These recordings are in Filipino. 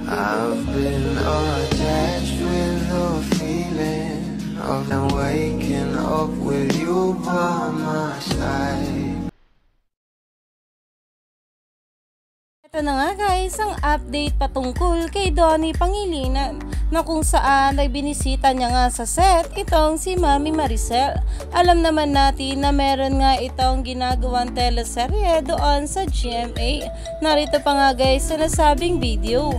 I've been attached with the feeling of waking up with you by my side. Ito na nga guys, ang update patungkol kay Donnie Pangilinan na kung saan ay binisita niya nga sa set itong si Mami Maricel. Alam naman natin na meron nga itong ginagawang teleserye doon sa GMA. Narito pa nga guys sa nasabing video.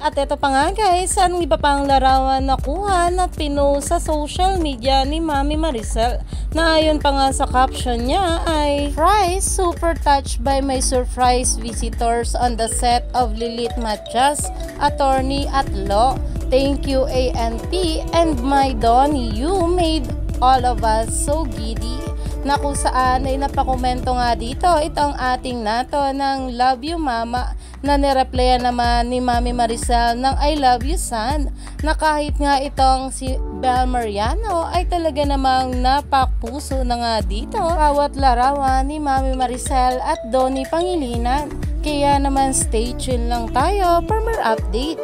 At ito pa nga guys, ang iba pang larawan nakuha at pinost sa social media ni Mami Maricel na ayon pa nga sa caption niya ay "Fries, super touched by my surprise visitors on the set of Lilith Matias, attorney at law. Thank you ANP and my Donnie, you made all of us so giddy." Na kung saan ay napakomento nga dito itong ating nato ng "Love you mama" na nireplyan naman ni Mami Maricel ng "I love you son", na kahit nga itong si Bel Mariano ay talaga namang napakpuso na nga dito bawat larawan ni Mami Maricel at Donnie Pangilinan. Kaya naman stay tuned lang tayo for more update.